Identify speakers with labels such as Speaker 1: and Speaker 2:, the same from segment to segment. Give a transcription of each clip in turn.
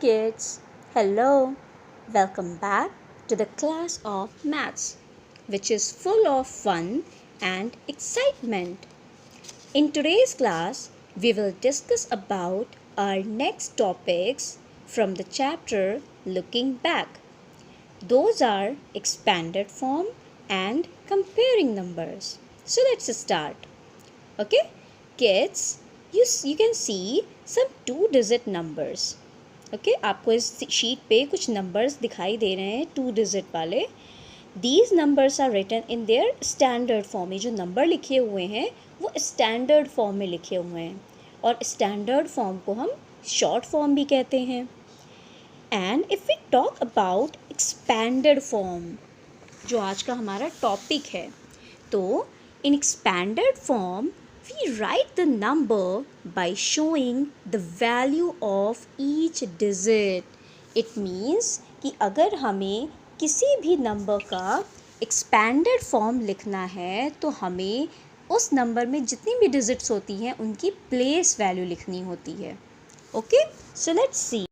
Speaker 1: kids, hello. Welcome back to the class of maths, which is full of fun and excitement. In today's class, we will discuss about our next topics from the chapter Looking Back. Those are expanded form and comparing numbers. So let's start. Okay, kids, you can see some two-digit numbers. Okay आपको इस sheet पे कुछ numbers दिखाई दे रहे हैं 2 digit वाले. These numbers are written in their standard form. ये जो नंबर लिखे हुए हैं वो स्टैंडर्ड फॉर्म में लिखे हुए हैं और स्टैंडर्ड फॉर्म को हम शॉर्ट फॉर्म भी कहते हैं. And if we talk about expanded form, जो आज का हमारा टॉपिक है, तो इन expanded form we write the number by showing the value of each digit. It means कि अगर हमें किसी भी नंबर का expanded form लिखना है तो हमें उस नंबर में जितनी भी डिजिट्स होती हैं उनकी प्लेस वैल्यू लिखनी होती है. Okay, so let's see.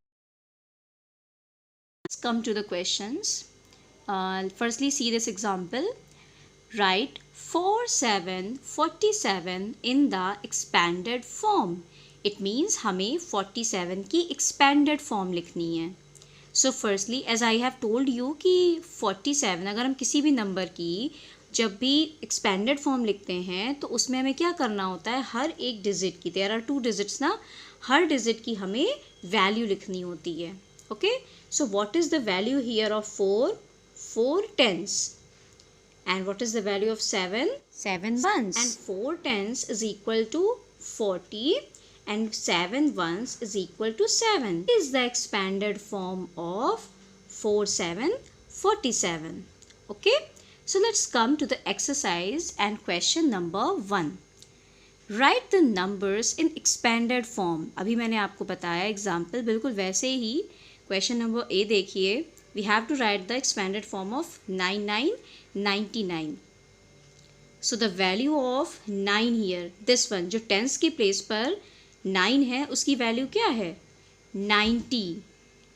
Speaker 1: Let's come to the questions. Firstly, see this example. Write 4747 in the expanded form. It means हमें 47 की expanded form लिखनी है. So firstly, as I have told you कि 47 अगर हम किसी भी नंबर की जब भी expanded form लिखते हैं तो उसमें हमें क्या करना होता है, हर एक डिजिट की, there are 2 digits ना, हर डिजिट की हमें वैल्यू लिखनी होती है. Okay, so what is the value here of 4? 4 tens. And what is the value of 7? 7 ones. And 4 tens is equal to 40 and 7 ones is equal to 7. This is the expanded form of 4747. Okay? So let's come to the exercise and question number 1. Write the numbers in expanded form. अभी मैंने आपको बताया example बिल्कुल वैसे ही. Question number A देखिए. We have to write the expanded form of 99. So the value of 9 here, this one जो tens की place पर 9 है उसकी वैल्यू क्या है 90.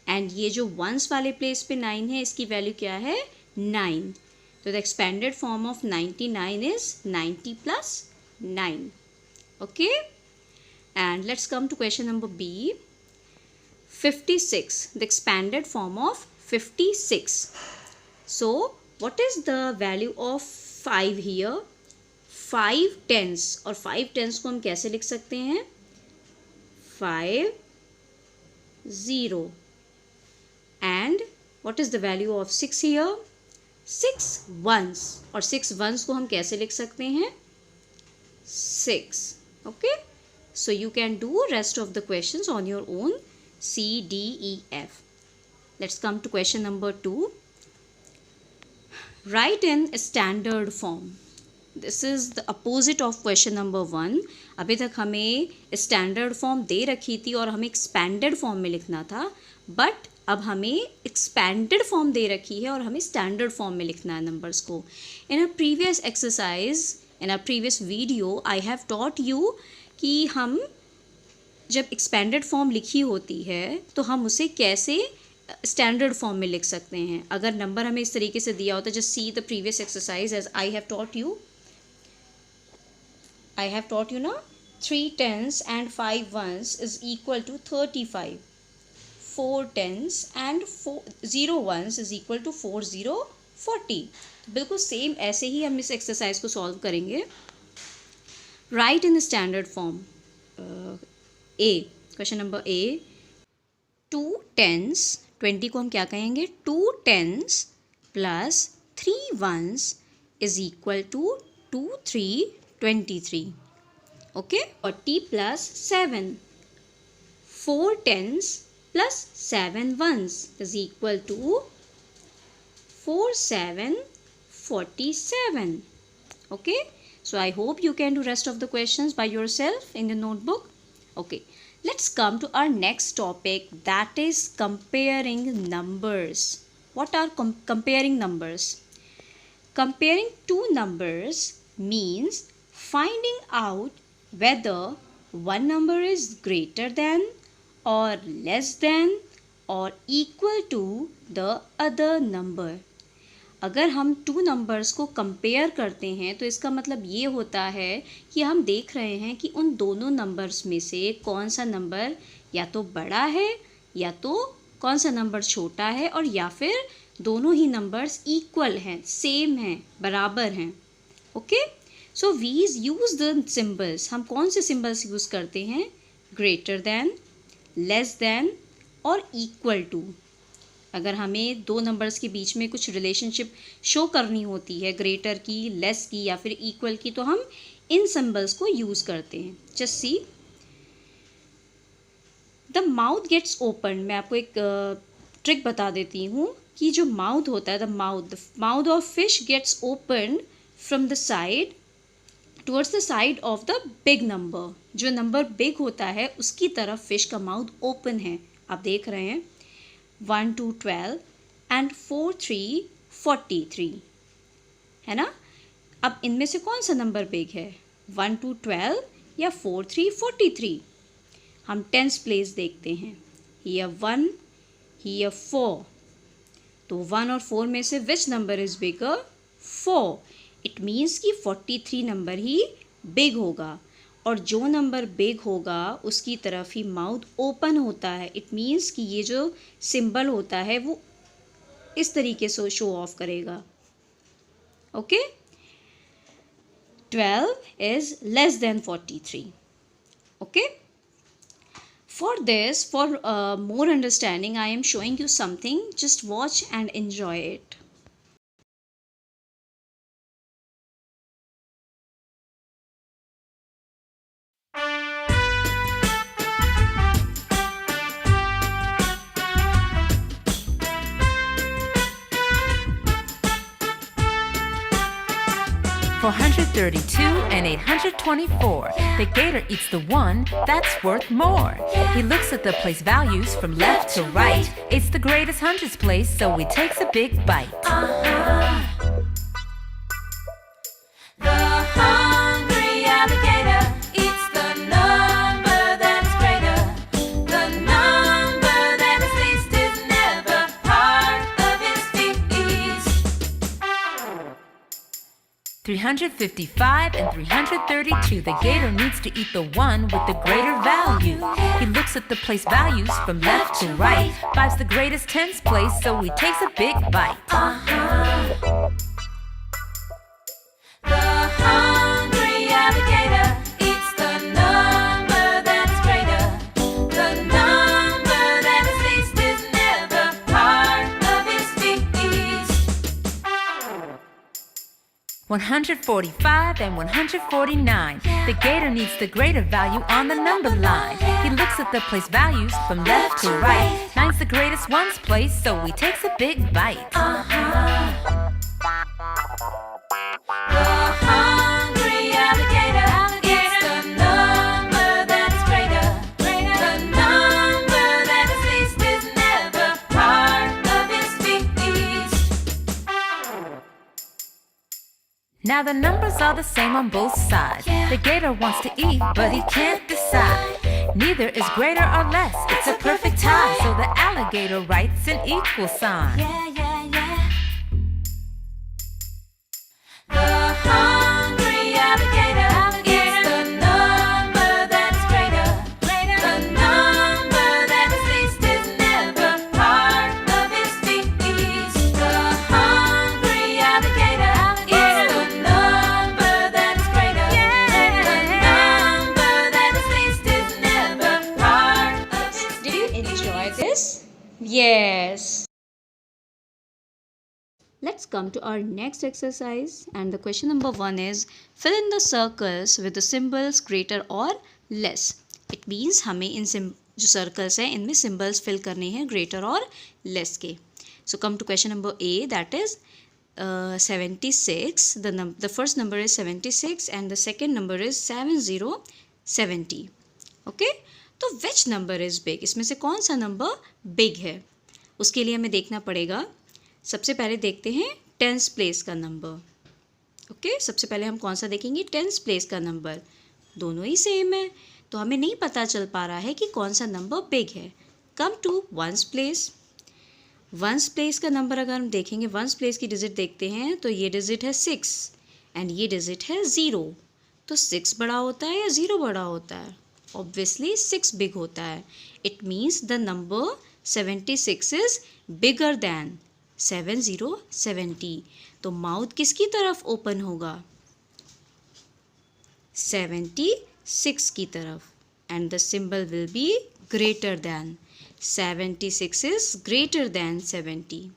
Speaker 1: एंड ये जो ones वाले place पे 9 है इसकी वैल्यू क्या है 9. तो the expanded form of 99 is 90 plus 9. Okay, and let's come to question number B. 56, the expanded form of 56. So what is the value of 5 here? 5 tens. और 5 tens को हम कैसे लिख सकते हैं 5 0. And what is the value of 6 here? 6 ones. और 6 ones को हम कैसे लिख सकते हैं 6. Okay, so you can do rest of the questions on your own. C, D, E, F. Let's come to question number 2. Write in standard form. This is the opposite of question number 1. अभी तक हमें standard form दे रखी थी और हमें expanded form में लिखना था, but अब हमें expanded form दे रखी है और हमें standard form में लिखना है numbers को. In a previous exercise, in a previous video, I have taught you कि हम जब expanded form लिखी होती है तो हम उसे कैसे स्टैंडर्ड फॉर्म में लिख सकते हैं. अगर नंबर हमें इस तरीके से दिया होता है, just see the previous exercise as I have taught you ना. 3 tens and 5 ones is equal to 35. 4 tens and 0 ones is equal to 40. बिल्कुल सेम ऐसे ही हम इस एक्सरसाइज को सॉल्व करेंगे. Right in standard form. A, question number A. 2 tens, 20 को हम क्या कहेंगे 2 tens plus 3 ones is equal to 2 3 23. Okay, 40 plus 7. 4 tens plus 7 ones is equal to 4 7 47. Okay, so I hope you can do rest of the questions by yourself in the notebook. Okay, let's come to our next topic, that is comparing numbers. What are comparing numbers? Comparing two numbers means finding out whether one number is greater than or less than और equal to the other number. अगर हम 2 numbers को compare करते हैं तो इसका मतलब ये होता है कि हम देख रहे हैं कि उन दोनों नंबर्स में से कौन सा नंबर या तो बड़ा है या तो कौन सा नंबर छोटा है, और या फिर दोनों ही नंबर्स इक्वल हैं, सेम हैं, बराबर हैं। Okay, so we use the symbols. हम कौन से सिम्बल्स यूज़ करते हैं? ग्रेटर दैन, लेस दैन और इक्वल टू। अगर हमें 2 नंबर्स के बीच में कुछ रिलेशनशिप शो करनी होती है, ग्रेटर की, लेस की या फिर इक्वल की, तो हम इन सिम्बल्स को यूज़ करते हैं। Just see, the mouth gets open. मैं आपको एक ट्रिक बता देती हूँ कि जो माउथ होता है, the mouth of fish gets open from the side towards the side of the big number. जो नंबर बिग होता है उसकी तरफ फिश का माउथ ओपन है। आप देख रहे हैं 1 to 12 एंड 4 3 43, है ना। अब इनमें से कौन सा नंबर बिग है, 1 to 12 या 4 3 43? हम टेंस प्लेस देखते हैं, हियर 1, हियर 4। तो 1 और 4 में से which number is bigger? 4। It means कि 43 नंबर ही बिग होगा, और जो नंबर बिग होगा उसकी तरफ ही माउथ ओपन होता है। इट मीन्स कि ये जो सिंबल होता है वो इस तरीके से शो ऑफ करेगा। Okay, 12 is less than 43. Okay. For this, for more understanding, I am showing you something. Just watch and enjoy it.
Speaker 2: For 132 and 824, the gator eats the one that's worth more. He looks at the place values from left to right. It's the greatest hundreds place, so he takes a big bite. The hungry alligator eats the number that's greater. The number that is least is never part of his feast. 355 and 332, the gator needs to eat the one with the greater value. He looks at the place values from left to right. 5's the greatest tens place, so he takes a big bite. The hungry alligator eats the number that's greater. The number that is least is never part of his feast. 145 and 149, the gator needs the greater value on the number line. He looks at the place values from left to right. 9's the greatest ones place, so he takes a big bite. The hungry alligator eats the number that's greater. The number that is least is never part of his feast. Now the numbers are the same on both sides. The gator wants to eat, but he can't decide. Neither is greater or less, it's a perfect tie. So the alligator writes an equal sign. The hungry alligator eats the number that's greater. The number that is least is never part of his feast. The hungry alligator eats the number that's greater. The number that is least is never part of his feast.
Speaker 1: Did you enjoy this? Yes. Let's come to our next exercise, and the question number 1 is fill in the circles with the symbols greater or less. It means हमें इन जो circles हैं इनमें symbols fill करने हैं greater और less के. So come to question number A, that is 76. The first number is 76 and the second number is 7070. Okay? तो which number is big? इसमें से कौन सा number big है? उसके लिए हमें देखना पड़ेगा. सबसे पहले देखते हैं टेंस प्लेस का नंबर. ओके, सबसे पहले हम कौन सा देखेंगे? टेंस प्लेस का नंबर. दोनों ही सेम है, तो हमें नहीं पता चल पा रहा है कि कौन सा नंबर बिग है. Come to ones place. Ones place का नंबर अगर हम देखेंगे, वंस प्लेस की डिजिट देखते हैं तो ये डिजिट है 6 एंड ये डिजिट है 0। तो 6 बड़ा होता है या 0 बड़ा होता है? ऑब्वियसली 6 बिग होता है। It means the number 76 is bigger than 7070। तो माउथ किसकी तरफ ओपन होगा? 76 की तरफ, and the symbol will be greater than. 76 is greater than 70.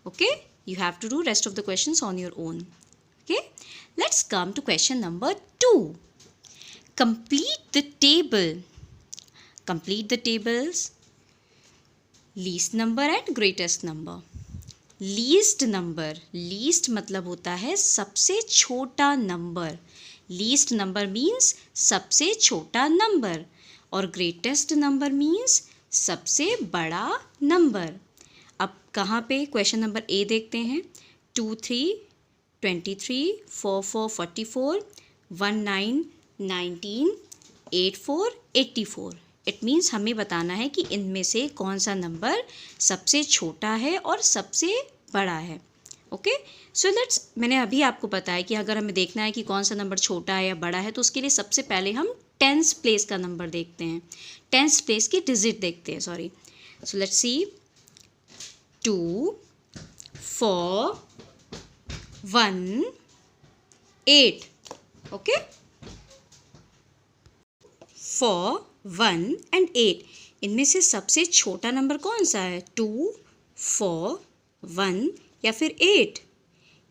Speaker 1: Okay, you have to do rest of the questions on your own. Okay, let's come to question number 2. Complete the table. Complete the tables. Least number and greatest number. Least number, least मतलब होता है सबसे छोटा number. Least number means सबसे छोटा number, और greatest number means सबसे बड़ा नंबर। अब कहाँ पे? क्वेश्चन नंबर ए देखते हैं। 2 3 23 4 4 44 1 9 19 8 4 84। इट मीन्स हमें बताना है कि इनमें से कौन सा नंबर सबसे छोटा है और सबसे बड़ा है। ओके, सो लेट्स, मैंने अभी आपको बताया कि अगर हमें देखना है कि कौन सा नंबर छोटा है या बड़ा है तो उसके लिए सबसे पहले हम टेंस प्लेस का नंबर देखते हैं, टेंस प्लेस की डिजिट देखते हैं, sorry. So let's see, 2 4 1 8। Okay, 4 1 and 8, इनमें से सबसे छोटा नंबर कौन सा है? 2 4 1 या फिर 8?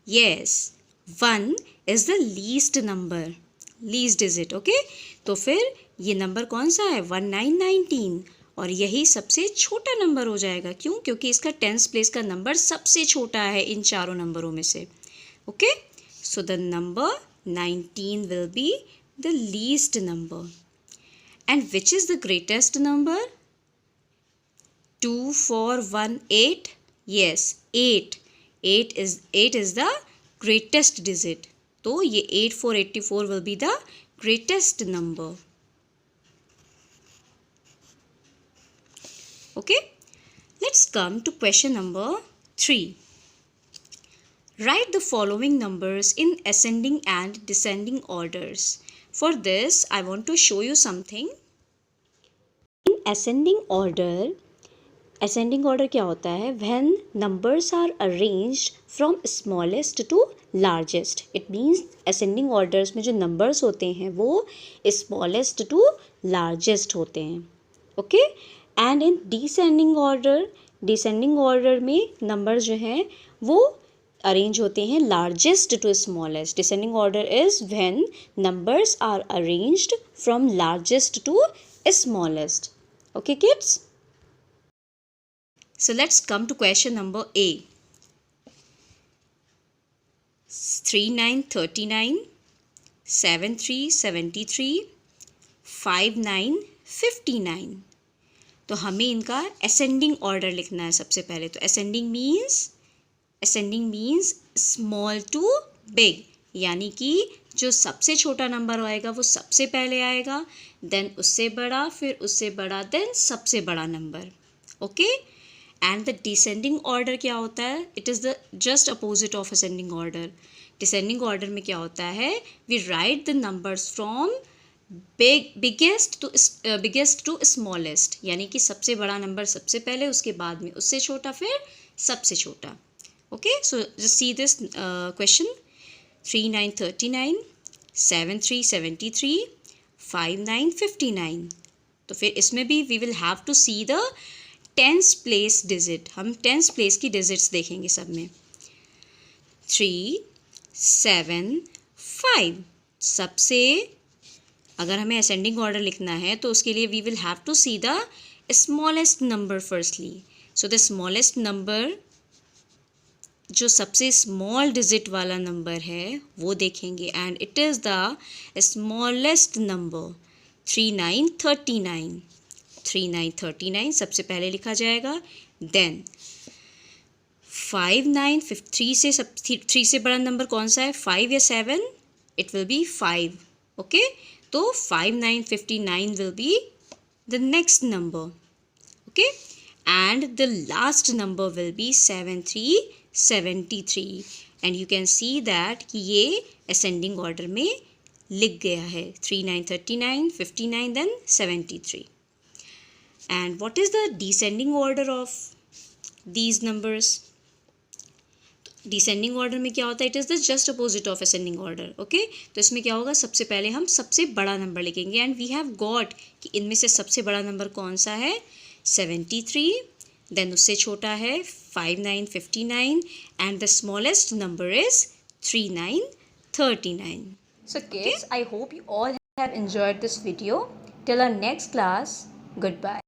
Speaker 1: Yes, 1 is the least number, least digit. Okay, तो फिर ये नंबर कौन सा है? 1919, और यही सबसे छोटा नंबर हो जाएगा। क्यों? क्योंकि इसका टेंस प्लेस का नंबर सबसे छोटा है इन चारों नंबरों में से। Okay, so the number 19 will be the least number. And which is the greatest number? 2 4 1 8। Yes, 8 is the greatest digit. तो ये 8484 will be the greatest number. Okay, let's come to question number 3. Write the following numbers in ascending and descending orders. For this, I want to show you something. In ascending order क्या होता है? When numbers are arranged from smallest to largest. It means ascending orders में जो numbers होते हैं वो smallest to largest होते हैं. Okay? And in descending order में numbers जो हैं वो arrange होते हैं largest to smallest. Descending order is when numbers are arranged from largest to smallest. Okay, kids? So let's come to question number A. 39 39, 73 73, 59 59. तो हमें इनका ascending order लिखना है सबसे पहले। तो ascending means small to big, यानी कि जो सबसे छोटा नंबर आएगा वो सबसे पहले आएगा, देन उससे बड़ा, फिर उससे बड़ा, देन सबसे बड़ा number. Okay, and the descending order क्या होता है? It is the just opposite of ascending order. Descending order में क्या होता है? We write the numbers from biggest to smallest, यानी कि सबसे बड़ा नंबर सबसे पहले, उसके बाद में उससे छोटा, फिर सबसे छोटा। Okay, so just see this question. 39 39, 73 73, 59 59। तो फिर इसमें भी we will have to see the tens place digit. हम टेंस प्लेस की डिजिट्स देखेंगे सब में। 3 7 5। सबसे, अगर हमें असेंडिंग ऑर्डर लिखना है तो उसके लिए we will have to see the smallest number firstly. So the smallest number, जो सबसे स्मॉल डिजिट वाला नंबर है वो देखेंगे, and it is the smallest number 39 39। 39 39 सबसे पहले लिखा जाएगा, देन 59 3 से बड़ा नंबर कौन सा है? 5 या 7? It will be 5। ओके, तो 59 59 will be the next number. Okay, and the last number will be 7373 and you can see that कि ये ascending order में लिख गया है 3939 59 then 73. And what is the descending order of these numbers? Descending order में क्या होता है? It is the just opposite of ascending order. Okay, तो इसमें क्या होगा, सबसे पहले हम सबसे बड़ा नंबर लिखेंगे एंड वी हैव गॉट कि इनमें से सबसे बड़ा नंबर कौन सा है? 73. देन उससे छोटा है 5959 and the smallest number is 3939.
Speaker 3: So kids, I hope you all have enjoyed this video. Till our next class, goodbye.